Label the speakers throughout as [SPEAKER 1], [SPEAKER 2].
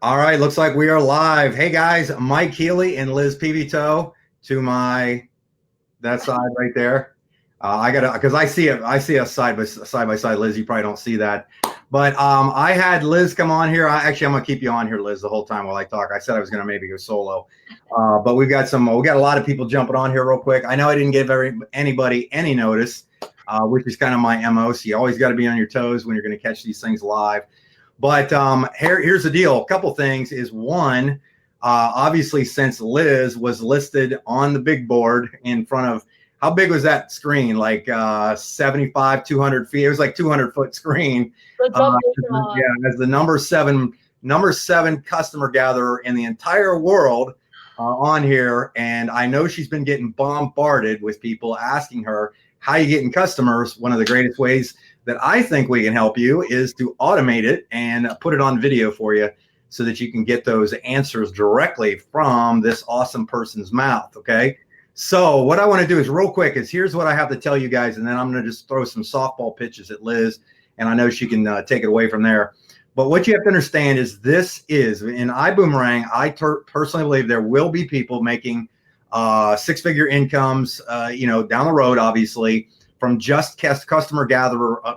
[SPEAKER 1] All right, looks like we are live. Hey guys, Mike Healy and Liz Pivito to that side right there. I gotta because I see us side by side. Liz, you probably don't see that, but I had Liz come on here. I'm gonna keep you on here, Liz, the whole time while I talk. I said I was gonna maybe go solo, but we got a lot of people jumping on here real quick. I know I didn't give anybody any notice, which is kind of my MO. So you always got to be on your toes when you're going to catch these things live. But here's the deal. A couple things is one, obviously, since Liz was listed on the big board in front of, how big was that screen? Like 75, 200 feet. It was like 200-foot screen. Yeah, as the number seven customer gatherer in the entire world on here. And I know she's been getting bombarded with people asking her, how you getting customers? One of the greatest ways that I think we can help you is to automate it and put it on video for you so that you can get those answers directly from this awesome person's mouth. Okay. So what I want to do is real quick is here's what I have to tell you guys. And then I'm going to just throw some softball pitches at Liz and I know she can take it away from there. But what you have to understand is this is in IBuumerang. I personally believe there will be people making six-figure incomes, down the road, obviously, from just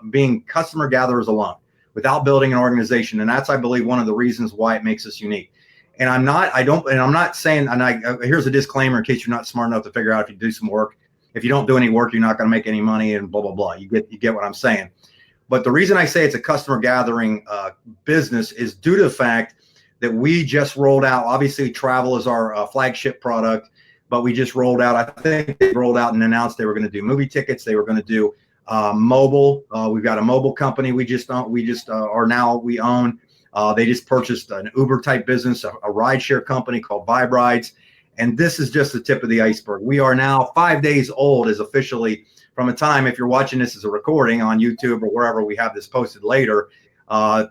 [SPEAKER 1] being customer gatherers alone without building an organization. And that's, I believe, one of the reasons why it makes us unique. And I'm not saying, here's a disclaimer in case you're not smart enough to figure out if you do some work. If you don't do any work, you're not going to make any money and blah, blah, blah. You get what I'm saying. But the reason I say it's a customer gathering business is due to the fact that we just rolled out, obviously travel is our flagship product. But we just rolled out, I think they rolled out and announced they were going to do movie tickets. They were going to do mobile. We've got a mobile company we own. They just purchased an Uber type business, a rideshare company called Vibe Rides. And this is just the tip of the iceberg. We are now 5 days old as officially from a time, if you're watching this as a recording on YouTube or wherever we have this posted later,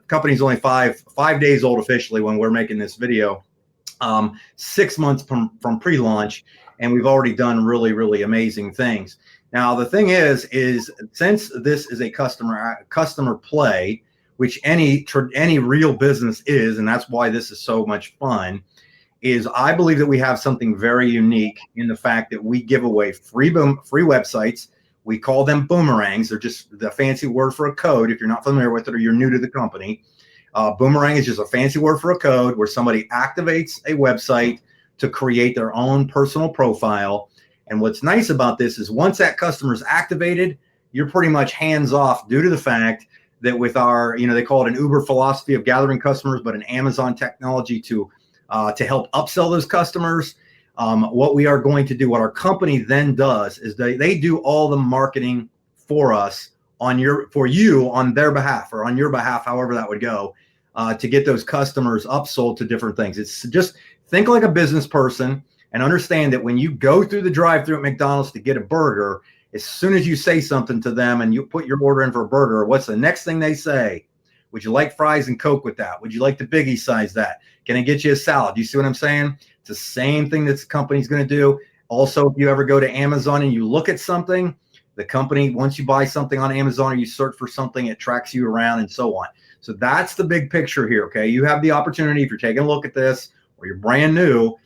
[SPEAKER 1] company's only five days old officially when we're making this video. 6 months from pre-launch, and we've already done really, really amazing things. Now, the thing is since this is a customer play, which any real business is, and that's why this is so much fun, is I believe that we have something very unique in the fact that we give away free websites. We call them boomerangs. They're just the fancy word for a code if you're not familiar with it or you're new to the company. Boomerang is just a fancy word for a code where somebody activates a website to create their own personal profile. And what's nice about this is once that customer is activated, you're pretty much hands off due to the fact that with our, they call it an Uber philosophy of gathering customers, but an Amazon technology to help upsell those customers. What we are going to do, what our company then does is they do all the marketing for us on their behalf or on your behalf, however that would go, to get those customers upsold to different things. It's just think like a business person and understand that when you go through the drive-thru at McDonald's to get a burger, as soon as you say something to them and you put your order in for a burger, what's the next thing they say? Would you like fries and Coke with that? Would you like the biggie size that? Can I get you a salad? You see what I'm saying? It's the same thing that the company's going to do. Also, if you ever go to Amazon and you look at something, the company, once you buy something on Amazon or you search for something, it tracks you around and so on. So that's the big picture here, okay? You have the opportunity, if you're taking a look at this or you're brand new,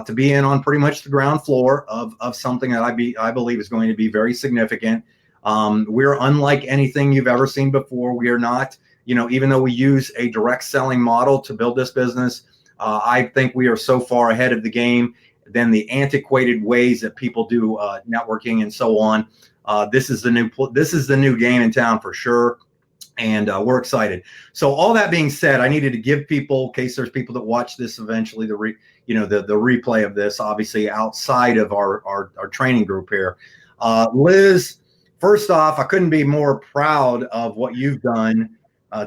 [SPEAKER 1] to be in on pretty much the ground floor of something that I believe is going to be very significant. We're unlike anything you've ever seen before. We are not, even though we use a direct selling model to build this business, I think we are so far ahead of the game than the antiquated ways that people do networking and so on. This is the new game in town for sure, and we're excited. So all that being said, I needed to give people, in case there's people that watch this eventually, the replay of this, obviously outside of our training group here. Liz, first off, I couldn't be more proud of what you've done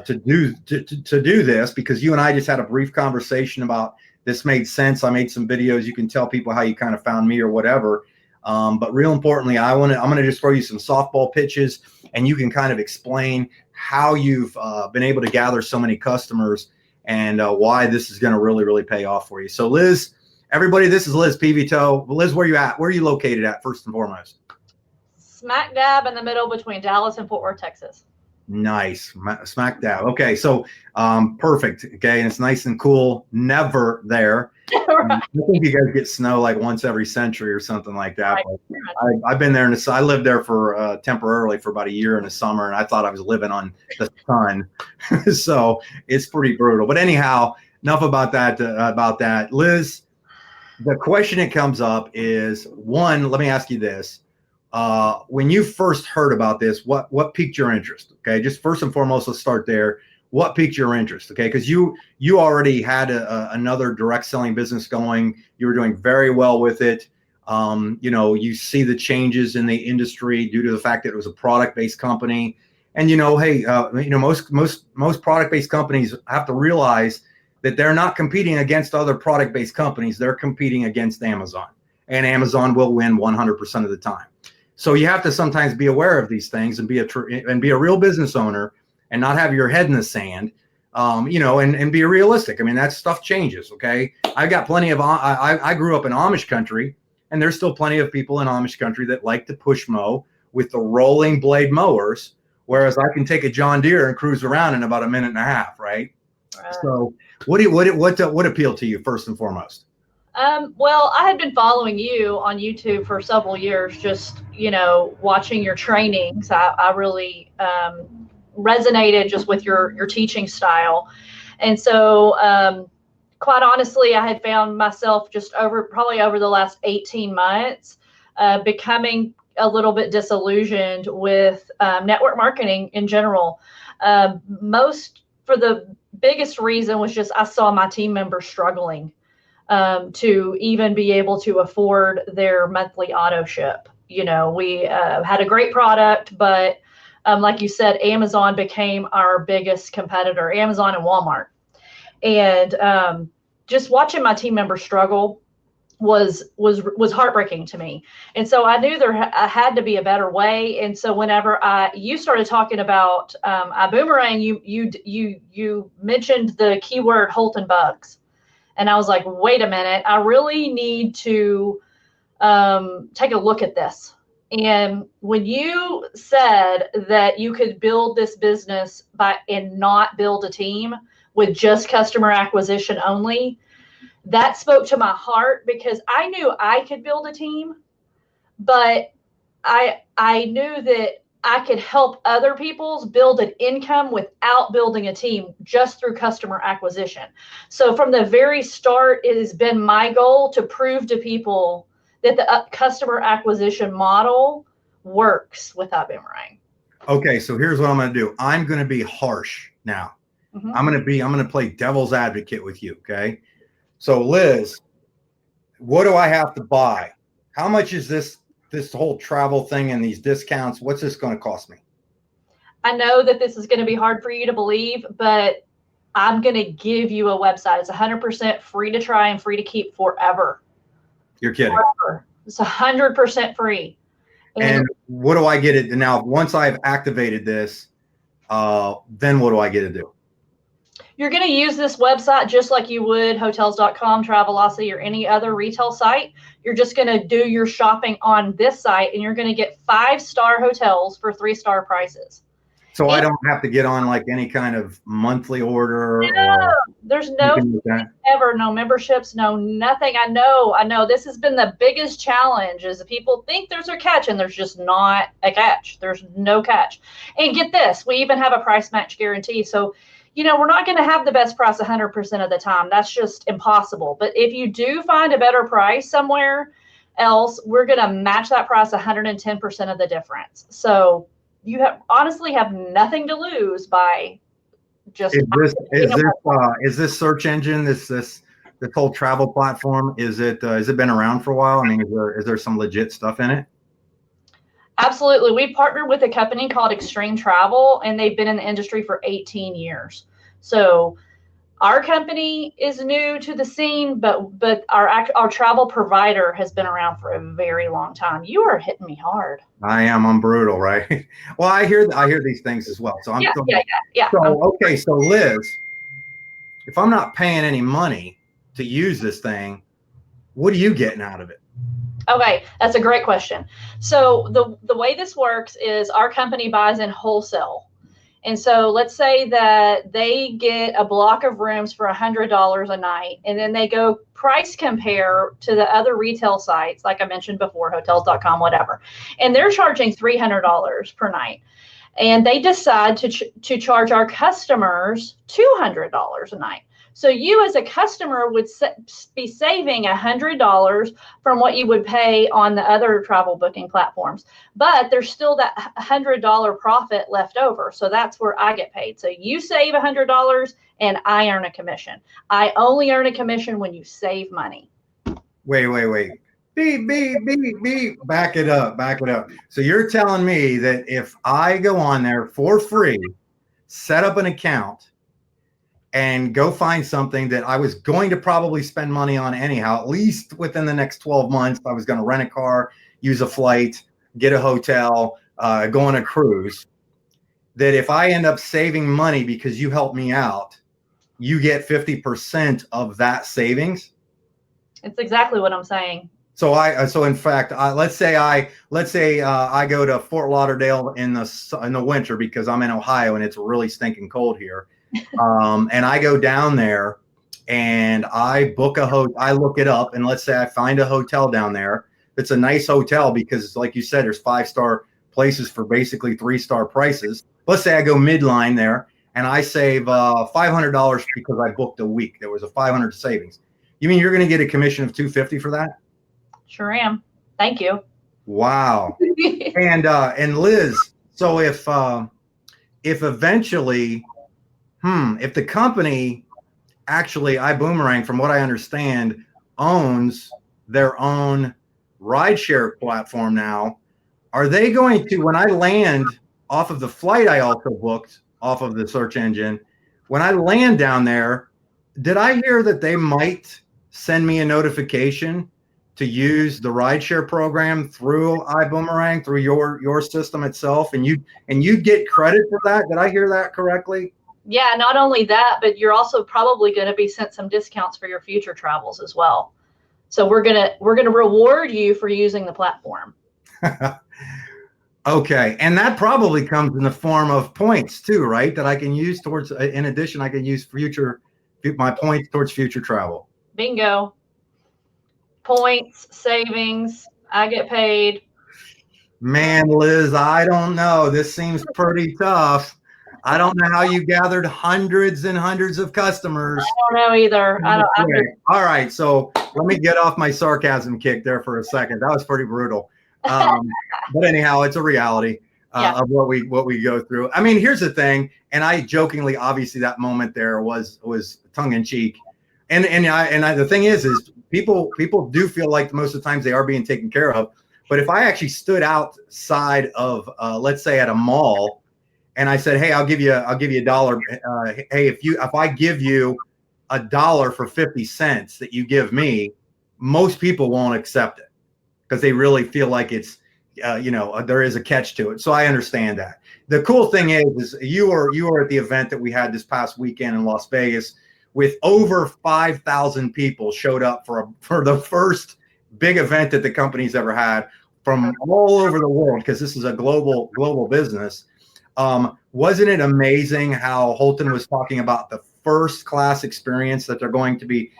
[SPEAKER 1] to do this, because you and I just had a brief conversation about this. Made sense. I made some videos. You can tell people how you kind of found me or whatever. But real importantly, I'm going to just throw you some softball pitches, and you can kind of explain how you've been able to gather so many customers and why this is going to really, really pay off for you. So Liz, everybody, this is Liz Pivito. Liz, where are you at? Where are you located at, first and foremost?
[SPEAKER 2] Smack dab in the middle between Dallas and Fort Worth, Texas.
[SPEAKER 1] Nice. Smack dab. Okay. So, perfect. Okay. And it's nice and cool. Never there.
[SPEAKER 2] Right.
[SPEAKER 1] I think you guys get snow like once every century or something like that.
[SPEAKER 2] Right.
[SPEAKER 1] But I've been there I lived there for temporarily for about a year in the summer, and I thought I was living on the sun. So it's pretty brutal. But anyhow, enough about that. Liz, the question that comes up is, one, let me ask you this. When you first heard about this, what piqued your interest? Okay, just first and foremost, let's start there. What piqued your interest? Okay, because you already had another direct selling business going. You were doing very well with it. You see the changes in the industry due to the fact that it was a product-based company. And hey, most product-based companies have to realize that they're not competing against other product-based companies. They're competing against Amazon, and Amazon will win 100% of the time. So you have to sometimes be aware of these things and be a real business owner and not have your head in the sand, and be realistic. I mean, that stuff changes. Okay. I got plenty of, I grew up in Amish country, and there's still plenty of people in Amish country that like to push mow with the rolling blade mowers. Whereas I can take a John Deere and cruise around in about a minute and a half. Right. So what appealed to you first and foremost?
[SPEAKER 2] Well, I had been following you on YouTube for several years, just, watching your trainings. I really resonated just with your teaching style. And so, quite honestly, I had found myself just probably over the last 18 months, becoming a little bit disillusioned with network marketing in general. For the biggest reason was just I saw my team members struggling to even be able to afford their monthly auto ship. We had a great product, but like you said, Amazon became our biggest competitor, Amazon and Walmart. And just watching my team members struggle was heartbreaking to me. And so I knew there had to be a better way. And so whenever you started talking about IBuumerang, you mentioned the keyword Holton bugs. And I was like, wait a minute, I really need to take a look at this. And when you said that you could build this business and not build a team with just customer acquisition only, that spoke to my heart, because I knew I could build a team, but I knew that I could help other people build an income without building a team, just through customer acquisition. So from the very start, it has been my goal to prove to people that the customer acquisition model works with IBuumerang.
[SPEAKER 1] Okay, so here's what I'm going to do. I'm going to be harsh now. Mm-hmm. I'm going to play devil's advocate with you. Okay. So Liz, what do I have to buy? How much is this whole travel thing and these discounts? What's this going to cost me?
[SPEAKER 2] I know that this is going to be hard for you to believe, but I'm going to give you a website. It's 100% free to try and free to keep forever.
[SPEAKER 1] You're kidding.
[SPEAKER 2] Forever. It's 100% free.
[SPEAKER 1] And what do I get it now? Once I've activated this, then what do I get to do?
[SPEAKER 2] You're going to use this website just like you would hotels.com, Travelocity, or any other retail site. You're just going to do your shopping on this site, and you're going to get 5-star hotels for 3-star prices.
[SPEAKER 1] So I don't have to get on like any kind of monthly order?
[SPEAKER 2] No, there's no memberships, no nothing. I know this has been the biggest challenge, is that people think there's a catch, and there's just not a catch. There's no catch. And get this, we even have a price match guarantee. So we're not going to have the best price 100% of the time. That's just impossible. But if you do find a better price somewhere else, we're going to match that price 110% of the difference. So you honestly have nothing to lose by just.
[SPEAKER 1] Is this search engine, this whole travel platform, has it been around for a while? I mean, is there some legit stuff in it?
[SPEAKER 2] Absolutely. We partnered with a company called Extreme Travel, and they've been in the industry for 18 years. So our company is new to the scene, but our travel provider has been around for a very long time. You are hitting me hard.
[SPEAKER 1] I am. I'm brutal, right? Well, I hear these things as well. So yeah. So okay, so Liz, if I'm not paying any money to use this thing, what are you getting out of it?
[SPEAKER 2] Okay, that's a great question. So the way this works is our company buys in wholesale, And so let's say that they get a block of rooms for $100 a night, and then they go price compare to the other retail sites, like I mentioned before, hotels.com, whatever, and they're charging $300 per night. And they decide to charge our customers $200 a night. So you as a customer would be saving $100 from what you would pay on the other travel booking platforms. But there's still that $100 profit left over. So that's where I get paid. So you save $100 and I earn a commission. I only earn a commission when you save money.
[SPEAKER 1] Wait. Beep. Back it up. So you're telling me that if I go on there for free, set up an account, and go find something that I was going to probably spend money on anyhow, at least within the next 12 months, I was going to rent a car, use a flight, get a hotel, go on a cruise, that if I end up saving money because you help me out, you get 50% of that savings?
[SPEAKER 2] It's exactly what I'm saying.
[SPEAKER 1] So in fact, let's say I go to Fort Lauderdale in the winter because I'm in Ohio and it's really stinking cold here. And I go down there and I book I look it up, and let's say I find a hotel down there. It's a nice hotel because, like you said, there's 5-star places for basically 3-star prices. Let's say I go midline there and I save $500 because I booked a week. There was a $500 savings. You mean you're going to get a commission of $250 for that?
[SPEAKER 2] Sure am. Thank you.
[SPEAKER 1] Wow. And Liz, so if eventually, if the company actually, IBuumerang, from what I understand, owns their own rideshare platform now, are they going to, when I land off of the flight I also booked off of the search engine, when I land down there, did I hear that they might send me a notification to use the rideshare program through IBuumerang, through your system itself, and you get credit for that? Did I hear that correctly?
[SPEAKER 2] Yeah, not only that, but you're also probably going to be sent some discounts for your future travels as well. So we're gonna reward you for using the platform.
[SPEAKER 1] Okay, and that probably comes in the form of points too, right? That I can use towards. In addition, I can use my points towards future travel.
[SPEAKER 2] Bingo. Points, savings. I get paid.
[SPEAKER 1] Man, Liz, I don't know. This seems pretty tough. I don't know how you gathered hundreds and hundreds of customers.
[SPEAKER 2] I don't know either.
[SPEAKER 1] All right, so let me get off my sarcasm kick there for a second. That was pretty brutal. But anyhow, it's a reality of what we go through. I mean, here's the thing, and I jokingly, obviously, that moment there was tongue in cheek, and the thing is people do feel like most of the times they are being taken care of. But if I actually stood outside of, let's say, at a mall, and I said, "Hey, I'll give you $1. Hey, if I give you $1 for 50 cents that you give me," most people won't accept it because they really feel like it's, there is a catch to it. So I understand that. The cool thing is you were at the event that we had this past weekend in Las Vegas, with over 5,000 people showed up for the first big event that the company's ever had from all over the world, because this is a global business. Wasn't it amazing how Holton was talking about the first class experience that they're going to be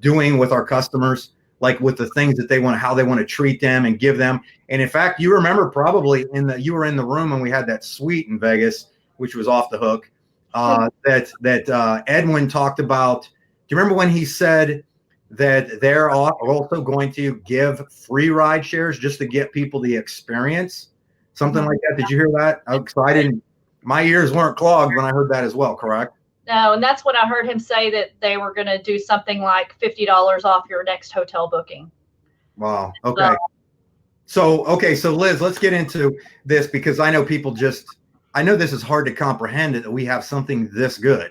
[SPEAKER 1] doing with our customers, like with the things that they want, how they want to treat them and give them. And in fact, you remember probably you were in the room when we had that suite in Vegas, which was off the hook, that Edwin talked about. Do you remember when he said that they're also going to give free ride shares just to get people the experience? Something like that. Did you hear that? I didn't. My ears weren't clogged when I heard that as well. Correct?
[SPEAKER 2] No, and that's when I heard him say that they were going to do something like $50 off your next hotel booking.
[SPEAKER 1] Wow. Okay. So Liz, let's get into this, because I know I know this is hard to comprehend, that we have something this good.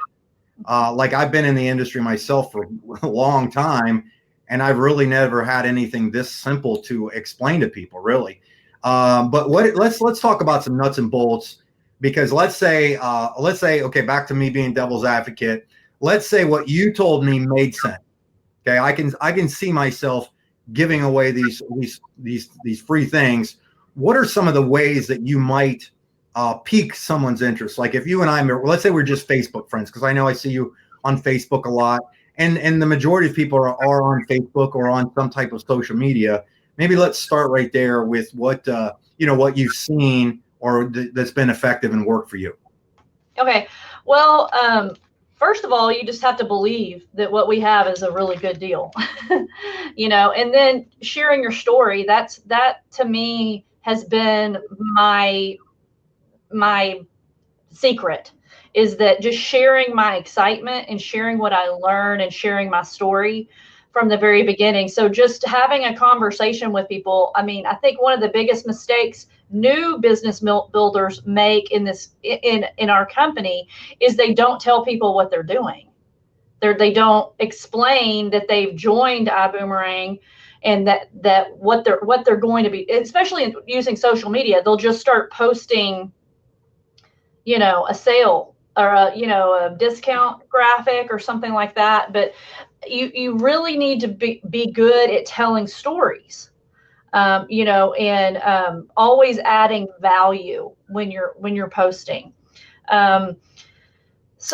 [SPEAKER 1] Like, I've been in the industry myself for a long time, and I've really never had anything this simple to explain to people, really. But let's talk about some nuts and bolts, because let's say, okay, back to me being devil's advocate. Let's say what you told me made sense. Okay, I can see myself giving away these free things. What are some of the ways that you might pique someone's interest. Like if you and I, let's say we're just Facebook friends, because I know I see you on Facebook a lot, and the majority of people are on Facebook or on some type of social media. Maybe let's start right there with what what you've seen or that's been effective and worked for you.
[SPEAKER 2] Okay. Well, first of all, you just have to believe that what we have is a really good deal, and then sharing your story. That to me has been my secret, is that just sharing my excitement and sharing what I learn and sharing my story from the very beginning. So just having a conversation with people. I mean, I think one of the biggest mistakes new business builders make in our company is they don't tell people what they're doing. They don't explain that they've joined iBuumerang and that what they're going to be, especially in using social media. They'll just start posting, a sale or a discount graphic or something like that. But you really need to be good at telling stories, and always adding value when you're posting. So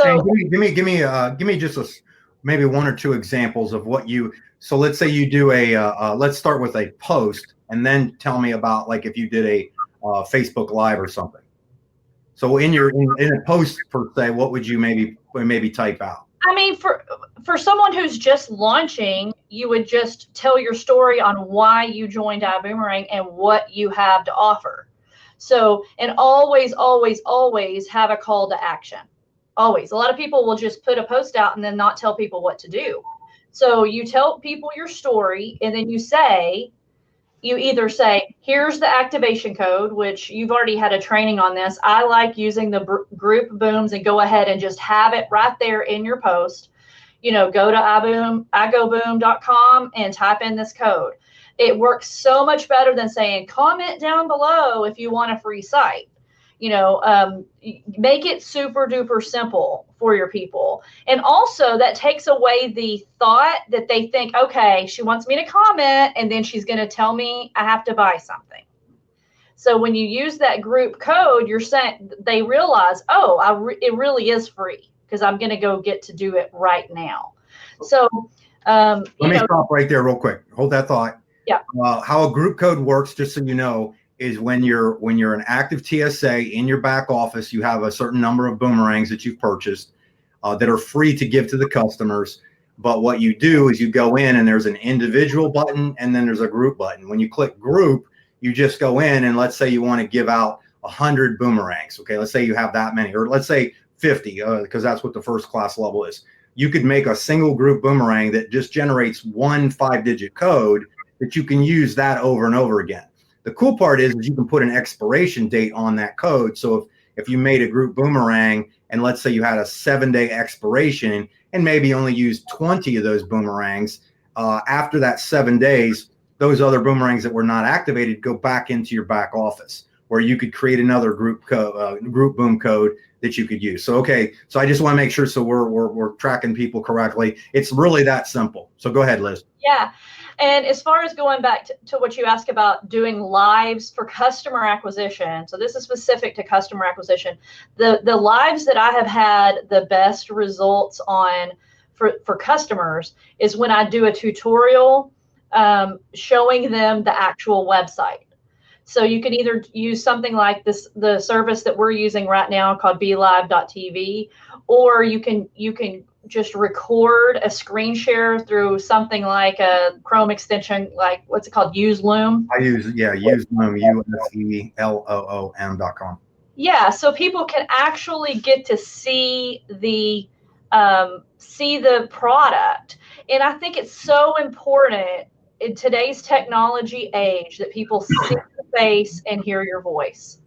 [SPEAKER 1] and give me just maybe one or two examples of what you. So let's say you do let's start with a post, and then tell me about like if you did a Facebook Live or something. So in a post per se, what would you maybe type out?
[SPEAKER 2] I mean, for someone who's just launching, you would just tell your story on why you joined iBuumerang and what you have to offer. So, and always, always, always have a call to action. Always. A lot of people will just put a post out and then not tell people what to do. So you tell people your story, and then you either say, here's the activation code, which you've already had a training on this. I like using the group booms, and go ahead and just have it right there in your post. Go to igoboom.com and type in this code. It works so much better than saying, comment down below if you want a free site. Make it super duper simple for your people. And also that takes away the thought that they think, okay, she wants me to comment and then she's going to tell me I have to buy something. So when you use that group code, you're saying, they realize, it really is free because I'm going to go get to do it right now. So
[SPEAKER 1] let me stop right there real quick. Hold that thought.
[SPEAKER 2] Yeah.
[SPEAKER 1] How a group code works, just so you know, is when you're an active TSA in your back office, you have a certain number of boomerangs that you've purchased that are free to give to the customers. But what you do is you go in and there's an individual button and then there's a group button. When you click group, you just go in and let's say you want to give out 100 boomerangs. Okay, let's say you have that many, or let's say 50, because that's what the first class level is. You could make a single group boomerang that just generates one 5-digit code that you can use that over and over again. The cool part is you can put an expiration date on that code. So if you made a group boomerang and let's say you had a 7-day expiration and maybe only used 20 of those boomerangs, after that 7 days, those other boomerangs that were not activated go back into your back office, where you could create another group boom code that you could use. So, okay. So I just want to make sure, so we're tracking people correctly. It's really that simple. So go ahead, Liz.
[SPEAKER 2] Yeah. And as far as going back to what you asked about doing lives for customer acquisition, so this is specific to customer acquisition. The lives that I have had the best results on for customers is when I do a tutorial showing them the actual website. So you can either use something like the service that we're using right now called BeLive.tv, or you can just record a screen share through something like a Chrome extension, like what's it called? Use Loom.
[SPEAKER 1] I use Loom, USELOOM.com.
[SPEAKER 2] Yeah, so people can actually get to see the product. And I think it's so important in today's technology age that people see your face and hear your voice.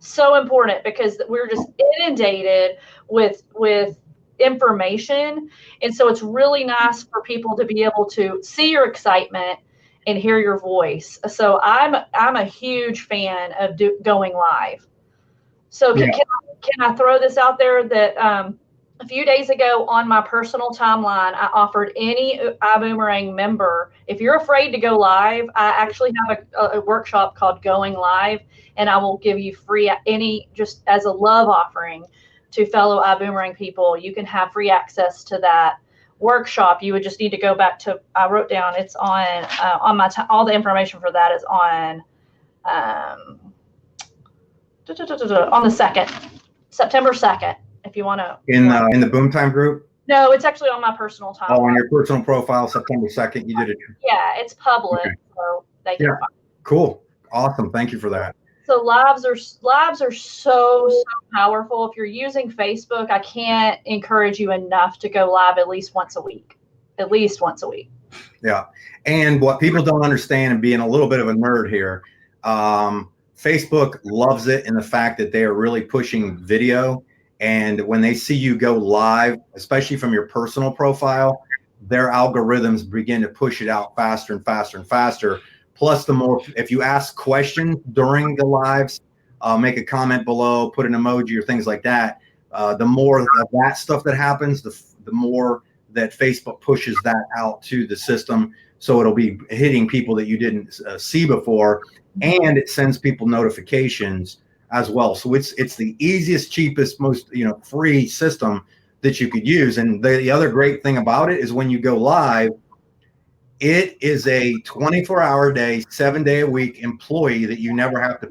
[SPEAKER 2] So important, because we're just inundated with information, and so it's really nice for people to be able to see your excitement and hear your voice. So I'm a huge fan of going live. So can I throw this out there that a few days ago on my personal timeline, I offered any iBoomerang member, if you're afraid to go live, I actually have a workshop called Going Live, and I will give you free, just as a love offering to fellow iBoomerang people. You can have free access to that workshop. You would just need to go back to, I wrote down, it's on my, all the information for that is on the 2nd, September 2nd. If you want to
[SPEAKER 1] in the Boom Time group.
[SPEAKER 2] No, it's actually on my personal timeline.
[SPEAKER 1] Oh, on your personal profile, September 2nd, you did it.
[SPEAKER 2] Yeah, it's public,
[SPEAKER 1] okay.
[SPEAKER 2] So they can.
[SPEAKER 1] Yeah, cool, awesome. Thank you for that.
[SPEAKER 2] So lives are so powerful. If you're using Facebook, I can't encourage you enough to go live at least once a week. At least once a week.
[SPEAKER 1] Yeah, and what people don't understand, and being a little bit of a nerd here, Facebook loves it in the fact that they are really pushing video. And when they see you go live, especially from your personal profile, their algorithms begin to push it out faster and faster and faster. Plus, the more, if you ask questions during the lives, make a comment below, put an emoji or things like that, the more of that stuff that happens, the more that Facebook pushes that out to the system. So it'll be hitting people that you didn't see before, and it sends people notifications as well. So it's the easiest, cheapest, most free system that you could use. And the other great thing about it is when you go live, it is a 24-hour day, 7-day a week employee that you never have to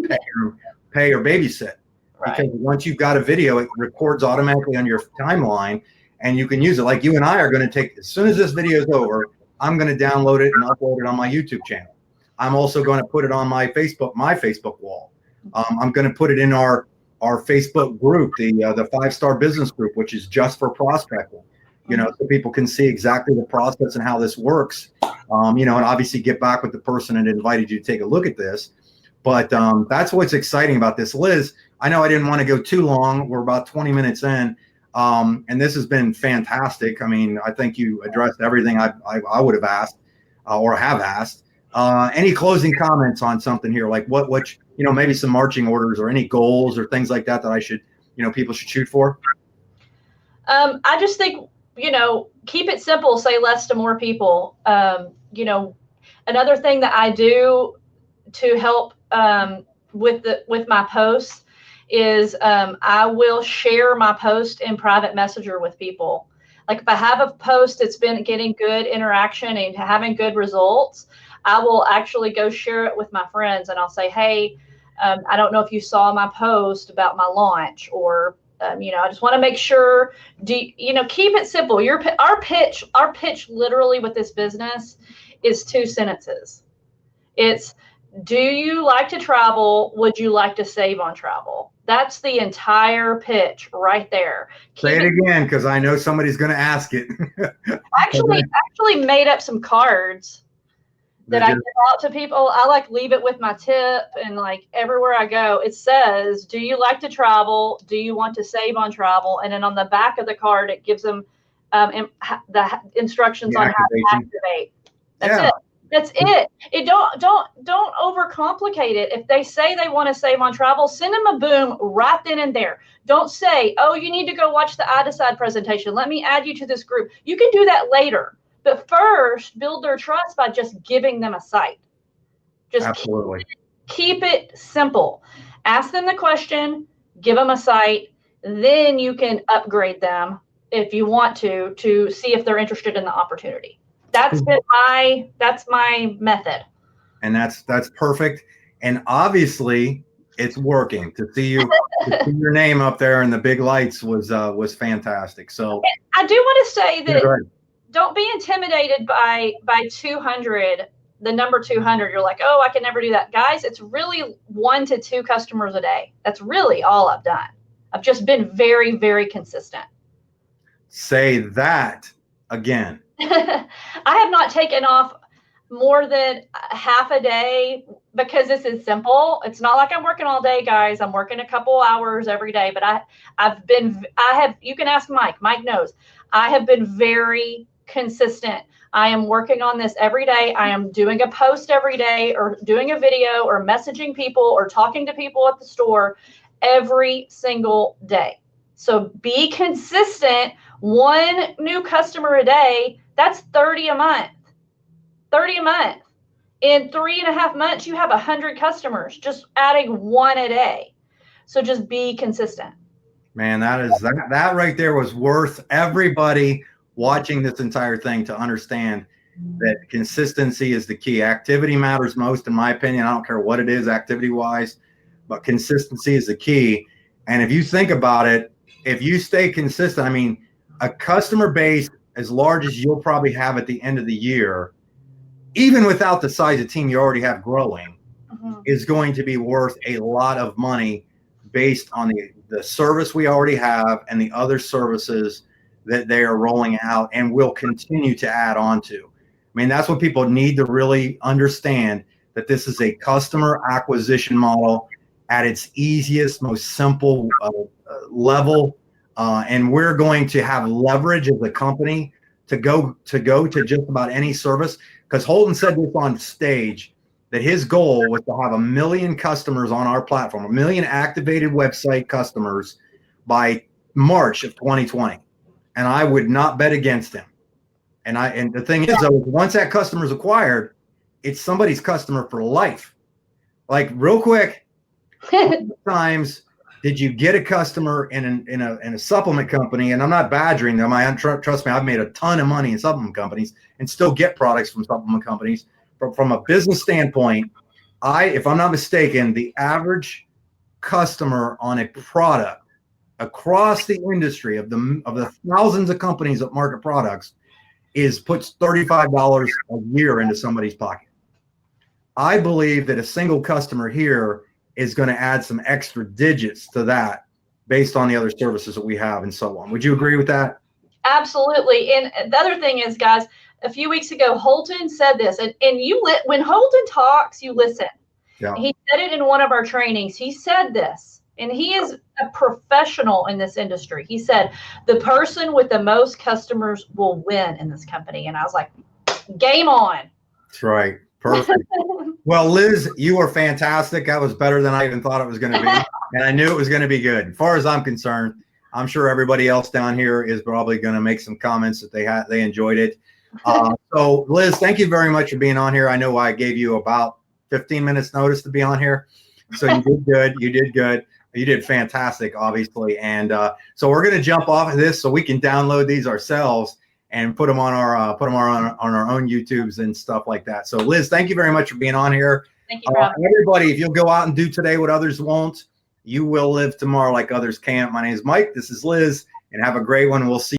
[SPEAKER 1] pay or babysit. Right. Because once you've got a video, it records automatically on your timeline, and you can use it. Like you and I are going to take, as soon as this video is over, I'm going to download it and upload it on my YouTube channel. I'm also going to put it on my Facebook wall. I'm going to put it in our Facebook group, the 5-Star Business Group, which is just for prospecting, so people can see exactly the process and how this works, and obviously get back with the person that invited you to take a look at this. But that's what's exciting about this. Liz, I know I didn't want to go too long. We're about 20 minutes in, and this has been fantastic. I mean, I think you addressed everything I would have asked or have asked. Any closing comments on something here, like what maybe some marching orders or any goals or things like that I should, people should shoot for?
[SPEAKER 2] I just think, keep it simple, say less to more people. Another thing that I do to help with my posts is I will share my post in private messenger with people. Like if I have a post that's been getting good interaction and having good results, I will actually go share it with my friends, and I'll say, hey, I don't know if you saw my post about my launch, or I just want to make sure, keep it simple. Our pitch literally with this business is 2 sentences. It's, do you like to travel? Would you like to save on travel? That's the entire pitch right there.
[SPEAKER 1] Say it again, because I know somebody's going to ask it.
[SPEAKER 2] actually made up some cards that I give out to people. I leave it with my tip, and everywhere I go, it says, do you like to travel? Do you want to save on travel? And then on the back of the card, it gives them the instructions on how to activate. That's it. That's it. Don't overcomplicate it. If they say they want to save on travel, send them a boom right then and there. Don't say, oh, you need to go watch the iDecide presentation. Let me add you to this group. You can do that later. But first, build their trust by just giving them a site. Just
[SPEAKER 1] absolutely
[SPEAKER 2] keep it simple. Ask them the question, give them a site, then you can upgrade them if you want to see if they're interested in the opportunity. That's my method.
[SPEAKER 1] And that's perfect. And obviously, it's working. To see you, to see your name up there in the big lights was fantastic. So
[SPEAKER 2] I do want to say that. Don't be intimidated by 200, the number 200. You're like, oh, I can never do that. Guys, it's really 1 to 2 customers a day. That's really all I've done. I've just been very, very consistent.
[SPEAKER 1] Say that again.
[SPEAKER 2] I have not taken off more than half a day because this is simple. It's not like I'm working all day, guys. I'm working a couple hours every day, but you can ask Mike. Mike knows. I have been very consistent. I am working on this every day. I am doing a post every day, or doing a video, or messaging people, or talking to people at the store every single day. So be consistent. One new customer a day, that's 30 a month. 30 a month. In 3.5 months, you have 100 customers, just adding one a day. So just be consistent.
[SPEAKER 1] Man, that right there was worth everybody watching this entire thing to understand that consistency is the key. Activity matters most, in my opinion. I don't care what it is activity wise, but consistency is the key. And if you think about it, if you stay consistent, I mean, a customer base as large as you'll probably have at the end of the year, even without the size of team you already have growing, is going to be worth a lot of money based on the service we already have and the other services that they are rolling out and will continue to add on to. I mean, that's what people need to really understand, that this is a customer acquisition model at its easiest, most simple level. And we're going to have leverage as a company to go to just about any service. Because Holden said this on stage, that his goal was to have 1 million customers on our platform, 1 million activated website customers by March of 2020. And I would not bet against him. And the thing is, though, once that customer is acquired, it's somebody's customer for life. Like, real quick, how many times did you get a customer in a supplement company? And I'm not badgering them. Trust me, I've made a ton of money in supplement companies and still get products from supplement companies. But from a business standpoint, if I'm not mistaken, the average customer on a product across the industry of the thousands of companies that market products puts $35 a year into somebody's pocket. I believe that a single customer here is going to add some extra digits to that based on the other services that we have and so on. Would you agree with that?
[SPEAKER 2] Absolutely. And the other thing is, guys, a few weeks ago, Holton said this, and when Holton talks, you listen.
[SPEAKER 1] Yeah.
[SPEAKER 2] He said it in one of our trainings. He said this, and he is a professional in this industry. He said, the person with the most customers will win in this company. And I was like, game on.
[SPEAKER 1] That's right. Perfect. Well, Liz, you were fantastic. That was better than I even thought it was going to be. And I knew it was going to be good. As far as I'm concerned, I'm sure everybody else down here is probably going to make some comments that they enjoyed it. So, Liz, thank you very much for being on here. I know I gave you about 15 minutes notice to be on here. So you did good. You did good. You did fantastic, obviously. And so we're going to jump off of this so we can download these ourselves and put them on our own YouTubes and stuff like that. So, Liz, thank you very much for being on here.
[SPEAKER 2] Thank you, Rob.
[SPEAKER 1] Everybody, if you'll go out and do today what others won't, you will live tomorrow like others can't. My name is Mike. This is Liz, and have a great one. We'll see you.